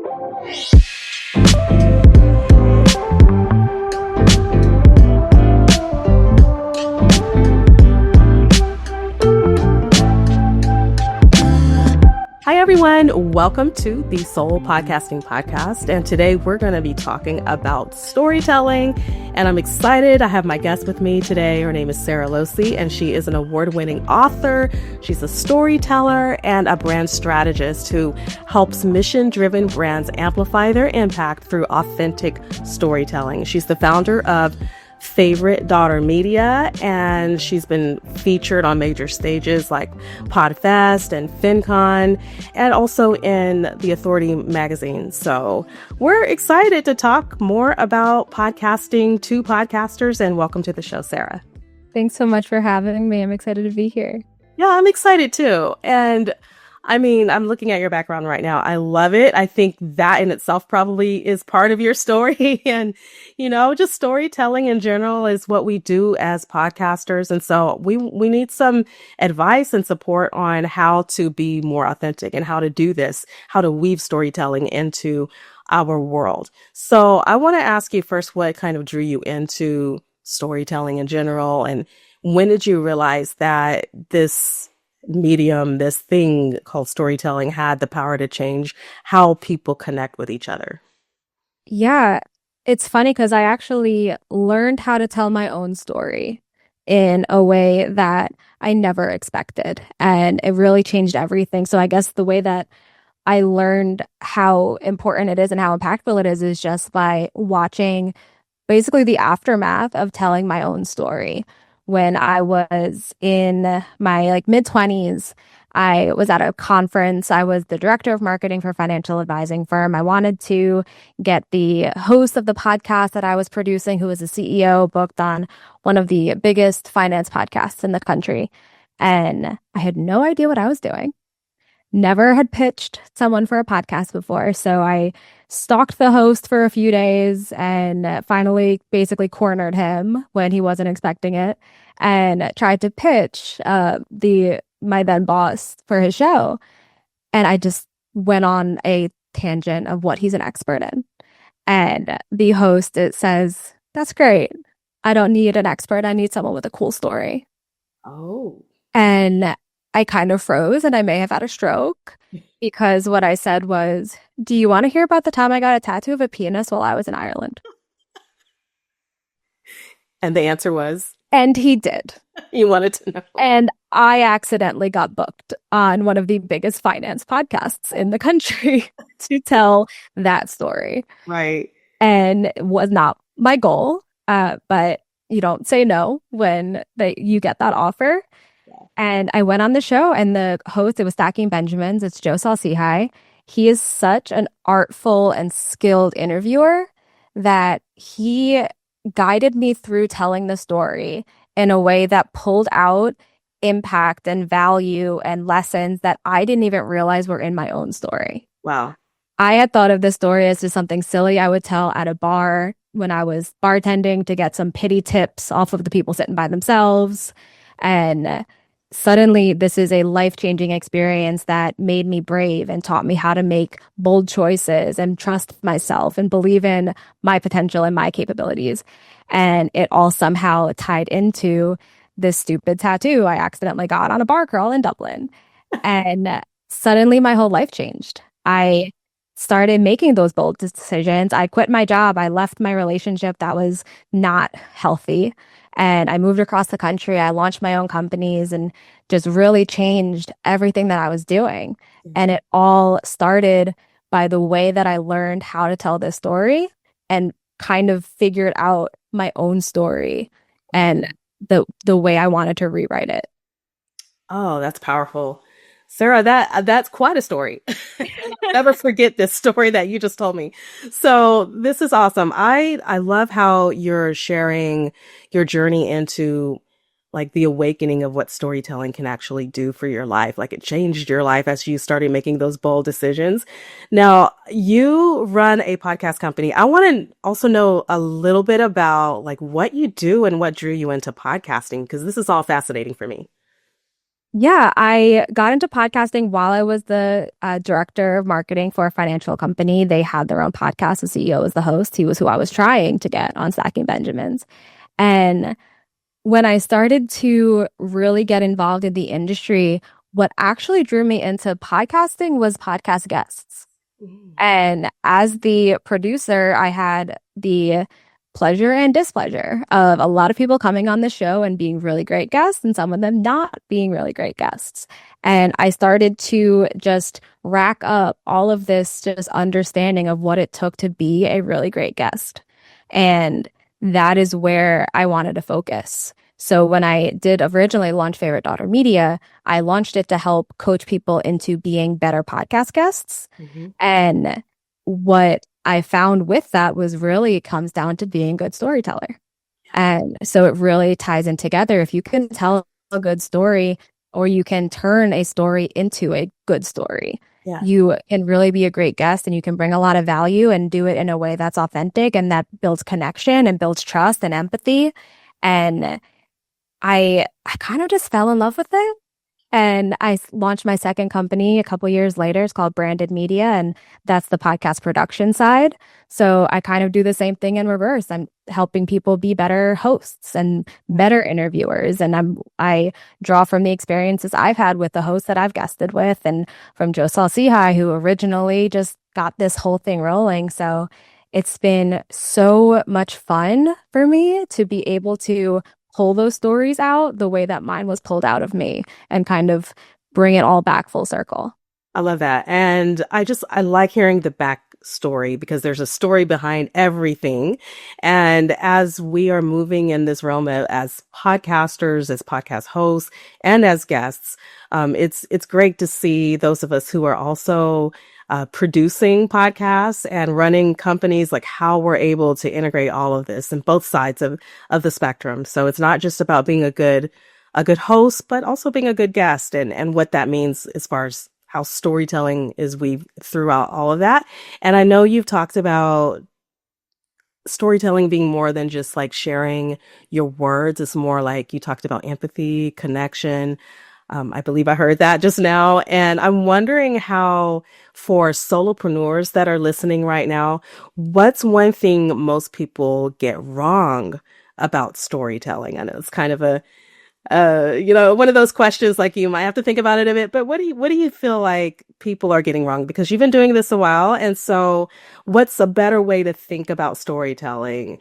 Hi, everyone. Welcome to the Soul Podcasting Podcast. And today we're going to be talking about storytelling. And I'm excited. I have my guest with me today. Her name is Sara Lohse, and she is an award-winning author. She's a storyteller and a brand strategist who helps mission-driven brands amplify their impact through authentic storytelling. She's the founder of Favorite Daughter Media, and she's been featured on major stages like PodFest and FinCon, and also in the Authority magazine. So we're excited to talk more about podcasting to podcasters, and welcome to the show, Sara. Thanks so much for having me. I'm excited to be here. Yeah, I'm excited too. And I mean, I'm looking at your background right now. I love it. I think that in itself probably is part of your story. And, just storytelling in general is what we do as podcasters. And so we need some advice and support on how to be more authentic and how to do this, how to weave storytelling into our world. So I want to ask you first, what kind of drew you into storytelling in general? And when did you realize that this medium, this thing called storytelling, had the power to change how people connect with each other? Yeah, it's funny because I actually learned how to tell my own story in a way that I never expected. And it really changed everything. So I guess the way that I learned how important it is and how impactful it is just by watching basically the aftermath of telling my own story. When I was in my mid-20s, I was at a conference. I was the director of marketing for a financial advising firm. I wanted to get the host of the podcast that I was producing, who was a CEO, booked on one of the biggest finance podcasts in the country. And I had no idea what I was doing. Never had pitched someone for a podcast before. So I stalked the host for a few days and finally basically cornered him when he wasn't expecting it and tried to pitch my then boss for his show. And I just went on a tangent of what he's an expert in. And the host, it says, "That's great. I don't need an expert. I need someone with a cool story." Oh. And I kind of froze and I may have had a stroke because what I said was, "Do you want to hear about the time I got a tattoo of a penis while I was in Ireland?" And the answer was? And he did. You wanted to know. And I accidentally got booked on one of the biggest finance podcasts in the country to tell that story. Right. And it was not my goal, but you don't say no when you get that offer. And I went on the show, and the host, it was Stacking Benjamins. It's Joe Saul-Sehy. He is such an artful and skilled interviewer that he guided me through telling the story in a way that pulled out impact and value and lessons that I didn't even realize were in my own story. Wow. I had thought of this story as just something silly I would tell at a bar when I was bartending to get some pity tips off of the people sitting by themselves. And suddenly, this is a life-changing experience that made me brave and taught me how to make bold choices and trust myself and believe in my potential and my capabilities. And it all somehow tied into this stupid tattoo I accidentally got on a bar crawl in Dublin. And suddenly, my whole life changed. I started making those bold decisions. I quit my job. I left my relationship that was not healthy. And I moved across the country. I launched my own companies and just really changed everything that I was doing. And it all started by the way that I learned how to tell this story and kind of figured out my own story and the way I wanted to rewrite it. Oh, that's powerful. Sara, that's quite a story. Never forget this story that you just told me. So this is awesome. I love how you're sharing your journey into like the awakening of what storytelling can actually do for your life. Like it changed your life as you started making those bold decisions. Now, you run a podcast company. I want to also know a little bit about like what you do and what drew you into podcasting, because this is all fascinating for me. Yeah, I got into podcasting while I was the director of marketing for a financial company. They had their own podcast. The CEO was the host. He was who I was trying to get on Stacking Benjamins. And when I started to really get involved in the industry, what actually drew me into podcasting was podcast guests. Mm. And as the producer, I had the pleasure and displeasure of a lot of people coming on the show and being really great guests, and some of them not being really great guests. And I started to just rack up all of this just understanding of what it took to be a really great guest. And that is where I wanted to focus. So when I did originally launch Favorite Daughter Media, I launched it to help coach people into being better podcast guests. Mm-hmm. And what I found with that was really it comes down to being a good storyteller. And so it really ties in together. If you can tell a good story or you can turn a story into a good story, Yeah. you can really be a great guest and you can bring a lot of value and do it in a way that's authentic and that builds connection and builds trust and empathy. And I kind of just fell in love with it. And launched my second company a couple years later. It's called Branded Media, and that's the podcast production side. So I kind of do the same thing in reverse. I'm helping people be better hosts and better interviewers. And I draw from the experiences I've had with the hosts that I've guested with and from Joe Salsihai, who originally just got this whole thing rolling. So it's been so much fun for me to be able to pull those stories out the way that mine was pulled out of me and kind of bring it all back full circle. I love that. And I like hearing the backstory because there's a story behind everything. And as we are moving in this realm as podcasters, as podcast hosts, and as guests, it's great to see those of us who are also producing podcasts and running companies, like how we're able to integrate all of this in both sides of the spectrum. So it's not just about being a good host, but also being a good guest and what that means as far as how storytelling is weaved throughout all of that. And I know you've talked about storytelling being more than just like sharing your words. It's more like you talked about empathy, connection. I believe I heard that just now. And I'm wondering how, for solopreneurs that are listening right now, what's one thing most people get wrong about storytelling? I know it's kind of one of those questions, like you might have to think about it a bit, but what do you feel like people are getting wrong? Because you've been doing this a while. And so what's a better way to think about storytelling?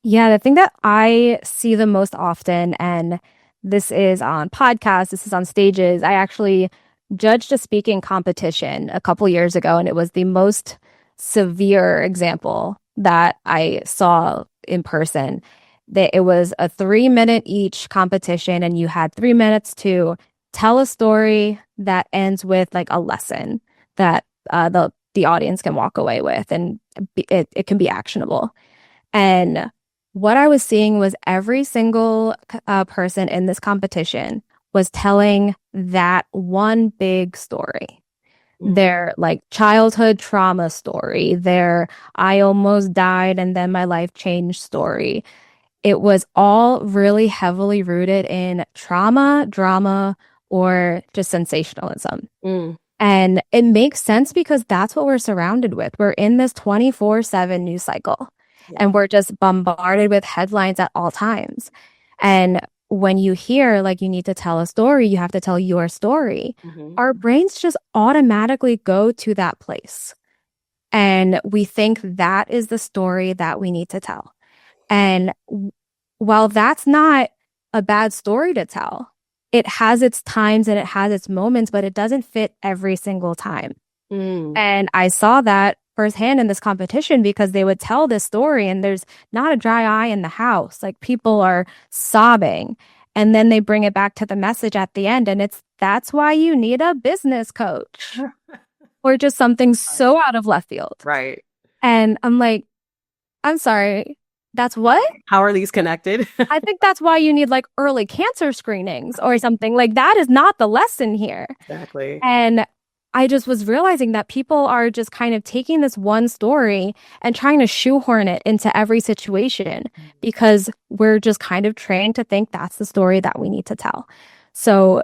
Yeah, the thing that I see the most often, and this is on podcasts, this is on stages. I actually judged a speaking competition a couple years ago, and it was the most severe example that I saw in person. That it was a 3-minute each competition, and you had 3 minutes to tell a story that ends with like a lesson that the audience can walk away with, and it can be actionable. And what I was seeing was every single person in this competition was telling that one big story. Their like childhood trauma story, their I almost died and then my life changed story. It was all really heavily rooted in trauma, drama, or just sensationalism. Mm. And it makes sense because that's what we're surrounded with. We're in this 24/7 news cycle. And we're just bombarded with headlines at all times. And when you hear like you need to tell a story, you have to tell your story. Mm-hmm. Our brains just automatically go to that place. And we think that is the story that we need to tell. And while that's not a bad story to tell, it has its times and it has its moments, but it doesn't fit every single time. And I saw that firsthand in this competition because they would tell this story and there's not a dry eye in the house. Like people are sobbing. And then they bring it back to the message at the end. And that's why you need a business coach or just something so out of left field. Right. And I'm like, I'm sorry. That's what? How are these connected? I think that's why you need like early cancer screenings or something. Like that is not the lesson here. Exactly. And I just was realizing that people are just kind of taking this one story and trying to shoehorn it into every situation because we're just kind of trained to think that's the story that we need to tell. So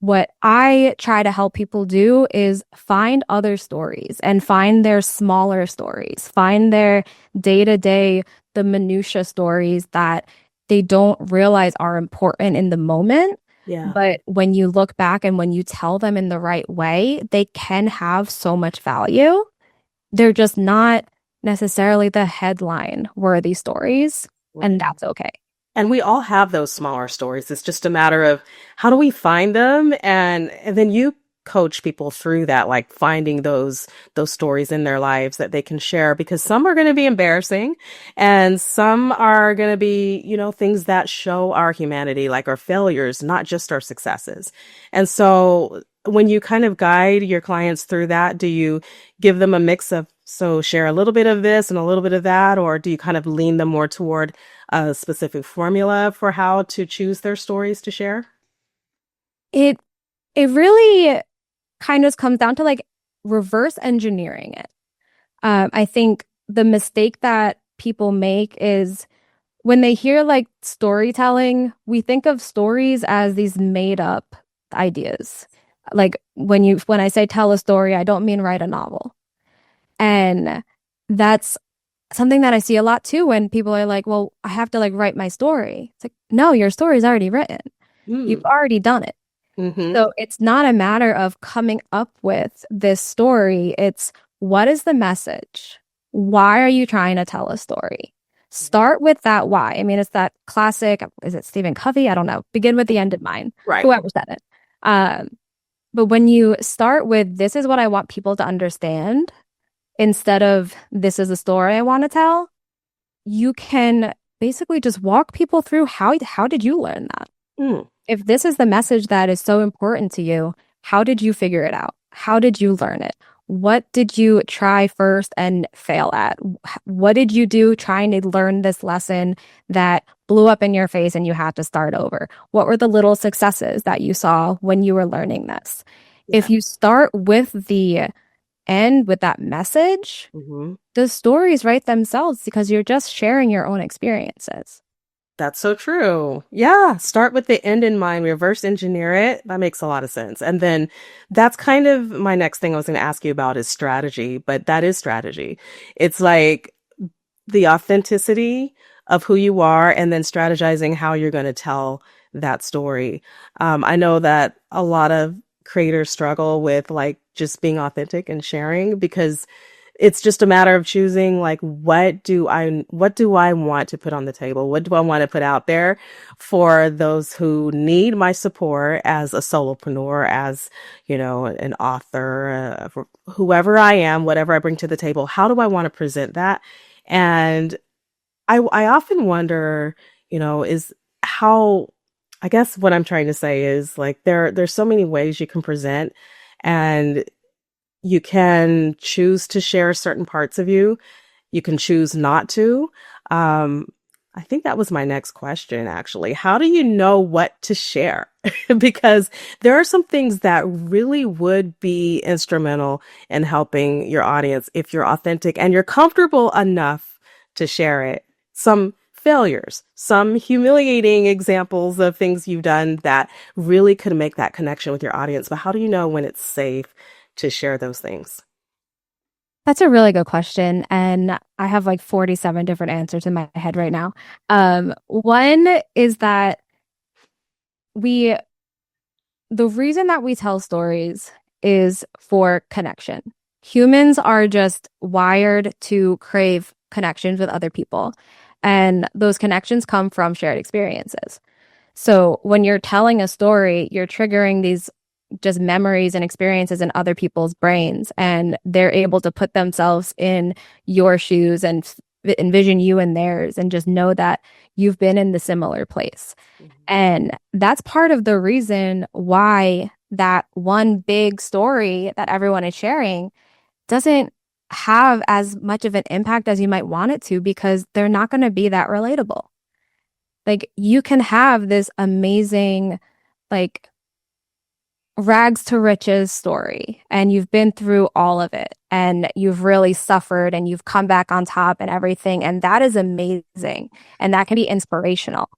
what I try to help people do is find other stories and find their smaller stories, find their day-to-day, the minutia stories that they don't realize are important in the moment. Yeah. But when you look back and when you tell them in the right way, they can have so much value. They're just not necessarily the headline worthy stories, and Right. that's okay. And we all have those smaller stories. It's just a matter of how do we find them, and then you coach people through that, like finding those stories in their lives that they can share, because some are going to be embarrassing and some are going to be, things that show our humanity, like our failures, not just our successes. And so when you kind of guide your clients through that, do you give them a mix of, so share a little bit of this and a little bit of that, or do you kind of lean them more toward a specific formula for how to choose their stories to share? It it really kind of comes down to like reverse engineering it. I think the mistake that people make is when they hear like storytelling, we think of stories as these made up ideas. Like when I say tell a story, I don't mean write a novel. And that's something that I see a lot too when people are like, well, I have to like write my story. It's like, no, your story is already written. You've Mm. already done it. Mm-hmm. So it's not a matter of coming up with this story. It's what is the message? Why are you trying to tell a story? Start with that why. I mean, it's that classic, is it Stephen Covey? I don't know. Begin with the end in mind. Right. Whoever said it. Um, but when you start with this is what I want people to understand instead of this is a story I want to tell, you can basically just walk people through how did you learn that? Mm. If this is the message that is so important to you, how did you figure it out? How did you learn it? What did you try first and fail at? What did you do trying to learn this lesson that blew up in your face and you had to start over? What were the little successes that you saw when you were learning this? Yeah. If you start with the end with that message, Mm-hmm. the stories write themselves because you're just sharing your own experiences. That's so true. Yeah. Start with the end in mind, reverse engineer it. That makes a lot of sense. And then that's kind of my next thing I was going to ask you about is strategy, but that is strategy. It's like the authenticity of who you are and then strategizing how you're going to tell that story. I know that a lot of creators struggle with like just being authentic and sharing because it's just a matter of choosing like what do I want to put on the table? What do I want to put out there for those who need my support as a solopreneur, as an author, whoever I am, whatever I bring to the table, how do I want to present that? And I often wonder, is how, I guess what I'm trying to say is like there's so many ways you can present, and you can choose to share certain parts of you. You can choose not to. Um, I think that was my next question, actually. How do you know what to share? Because there are some things that really would be instrumental in helping your audience if you're authentic and you're comfortable enough to share it. Some failures, some humiliating examples of things you've done that really could make that connection with your audience. But how do you know when it's safe to share those things? That's a really good question. And I have like 47 different answers in my head right now. One is that we, the reason that we tell stories is for connection. Humans are just wired to crave connections with other people. And those connections come from shared experiences. So when you're telling a story, you're triggering these just memories and experiences in other people's brains, and they're able to put themselves in your shoes and envision you in theirs and just know that you've been in the similar place. And that's part of the reason why that one big story that everyone is sharing doesn't have as much of an impact as you might want it to because they're not going to be that relatable. Like you can have this amazing, like rags to riches story, and you've been through all of it, and you've really suffered, and you've come back on top and everything. And that is amazing. And that can be inspirational.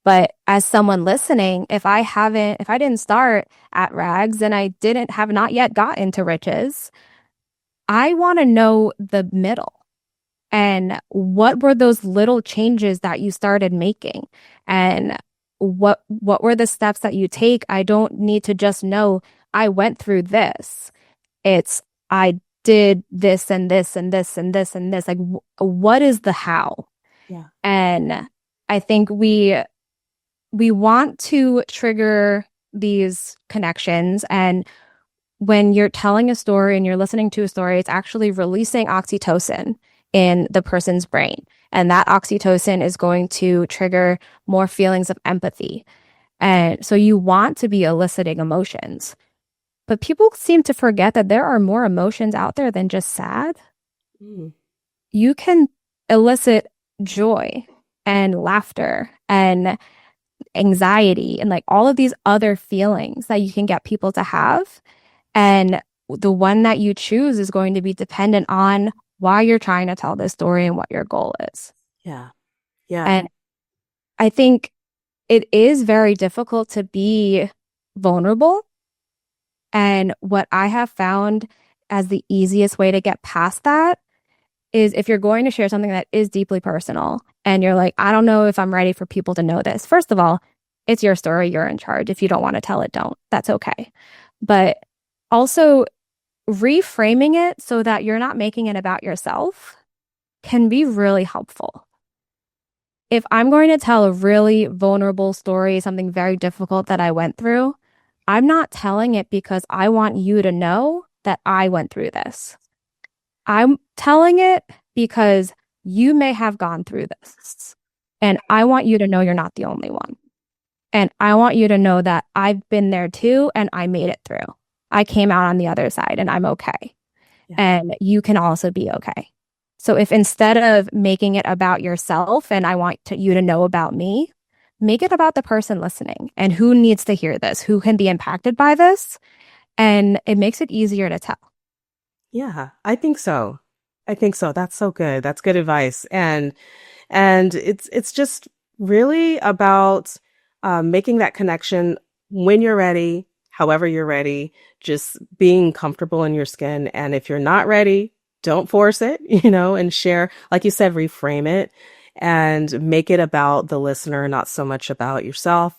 But as someone listening, if I didn't start at rags and I didn't have not yet got into riches, I want to know the middle. And what were those little changes that you started making? And what were the steps that you take? I don't need to just know I went through this. It's I did this and this and this and this and this. Like what is the how? Yeah. And I think we want to trigger these connections. And when you're telling a story and you're listening to a story, it's actually releasing oxytocin in the person's brain. And that oxytocin is going to trigger more feelings of empathy. And so you want to be eliciting emotions. But people seem to forget that there are more emotions out there than just sad. Mm. You can elicit joy and laughter and anxiety and like all of these other feelings that you can get people to have. And the one that you choose is going to be dependent on why you're trying to tell this story and what your goal is. Yeah. Yeah. And I think it is very difficult to be vulnerable. And what I have found as the easiest way to get past that is if you're going to share something that is deeply personal and you're like, I don't know if I'm ready for people to know this. First of all, it's your story. You're in charge. If you don't want to tell it, don't. That's okay. But also reframing it so that you're not making it about yourself can be really helpful. If I'm going to tell a really vulnerable story, something very difficult that I went through, I'm not telling it because I want you to know that I went through this. I'm telling it because you may have gone through this. And I want you to know you're not the only one. And I want you to know that I've been there too and I made it through. I came out on the other side and I'm okay. Yeah. And you can also be okay. So if instead of making it about yourself and I want you to know about me, make it about the person listening and who needs to hear this, who can be impacted by this. And it makes it easier to tell. Yeah, I think so. I think so. That's so good. That's good advice. And it's just really about making that connection when you're ready, however you're ready, just being comfortable in your skin. And if you're not ready, don't force it, and share, like you said, reframe it and make it about the listener, not so much about yourself.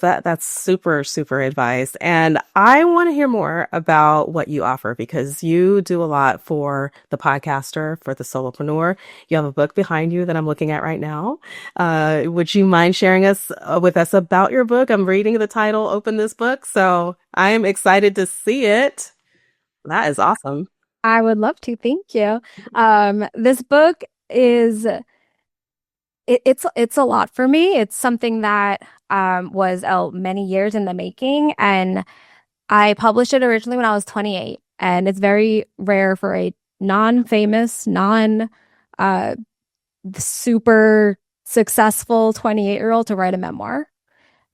That's super, super advice. And I want to hear more about what you offer because you do a lot for the podcaster, for the solopreneur. You have a book behind you that I'm looking at right now. Would you mind sharing with us about your book? I'm reading the title, Open This Book. So I'm excited to see it. That is awesome. I would love to. Thank you. This book is it's a lot for me. It's something that was many years in the making, and I published it originally when I was 28, and it's very rare for a non-famous, non super successful 28-year-old to write a memoir.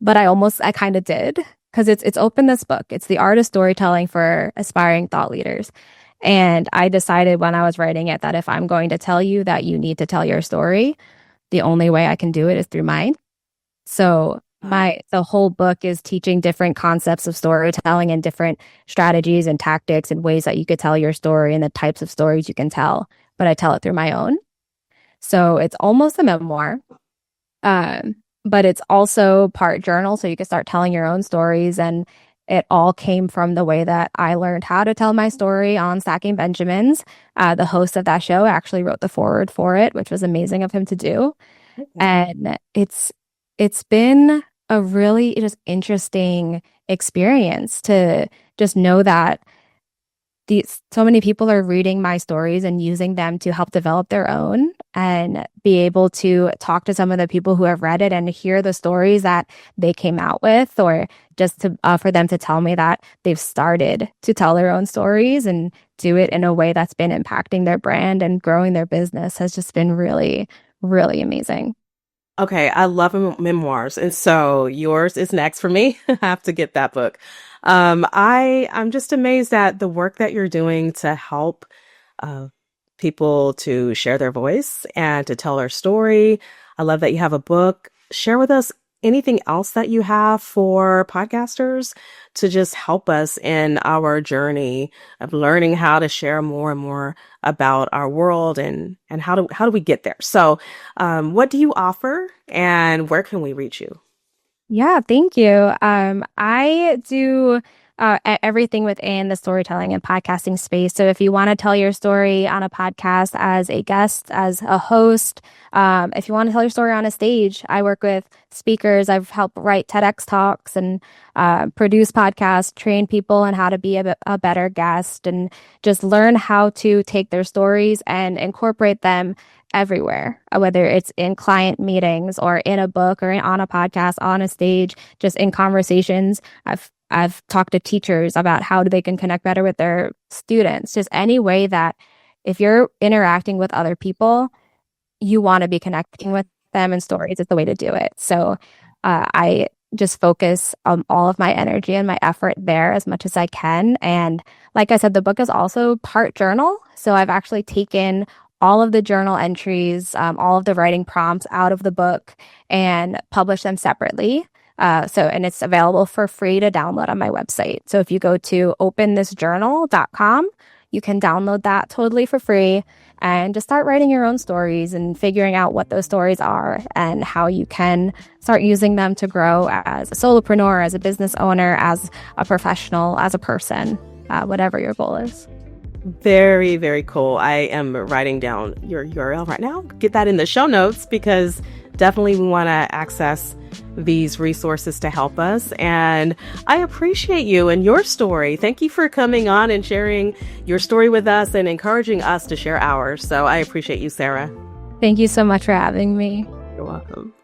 But I kind of did because it's Open This Book. It's the art of storytelling for aspiring thought leaders. And I decided when I was writing it that if I'm going to tell you that you need to tell your story, the only way I can do it is through mine. So the whole book is teaching different concepts of storytelling and different strategies and tactics and ways that you could tell your story and the types of stories you can tell. But I tell it through my own. So it's almost a memoir. But it's also part journal, so you can start telling your own stories. And it all came from the way that I learned how to tell my story on Stacking Benjamins. The host of that show actually wrote the foreword for it, which was amazing of him to do. Okay. And it's been a really just interesting experience to just know that so many people are reading my stories and using them to help develop their own and be able to talk to some of the people who have read it and hear the stories that they came out with, or just for them to tell me that they've started to tell their own stories and do it in a way that's been impacting their brand and growing their business has just been really, really amazing. Okay, I love memoirs, and so yours is next for me. I have to get that book. I'm just amazed at the work that you're doing to help people to share their voice and to tell their story. I love that you have a book. Share with us anything else that you have for podcasters to just help us in our journey of learning how to share more and more about our world and how do we get there? So, what do you offer and where can we reach you? Yeah, thank you. I do everything within the storytelling and podcasting space. So if you want to tell your story on a podcast as a guest, as a host, if you want to tell your story on a stage, I work with speakers. I've helped write TEDx talks and produce podcasts, train people on how to be a better guest, and just learn how to take their stories and incorporate them everywhere, whether it's in client meetings or in a book or on a podcast, on a stage, just in conversations. I've talked to teachers about how they can connect better with their students. Just any way that if you're interacting with other people, you want to be connecting with them, and stories is the way to do it. So I just focus all of my energy and my effort there as much as I can. And like I said, the book is also part journal. So I've actually taken all of the journal entries, all of the writing prompts out of the book and publish them separately. And it's available for free to download on my website. So if you go to openthisjournal.com, you can download that totally for free and just start writing your own stories and figuring out what those stories are and how you can start using them to grow as a solopreneur, as a business owner, as a professional, as a person, whatever your goal is. Very, very cool. I am writing down your URL right now. Get that in the show notes because definitely we want to access these resources to help us. And I appreciate you and your story. Thank you for coming on and sharing your story with us and encouraging us to share ours. So I appreciate you, Sara. Thank you so much for having me. You're welcome.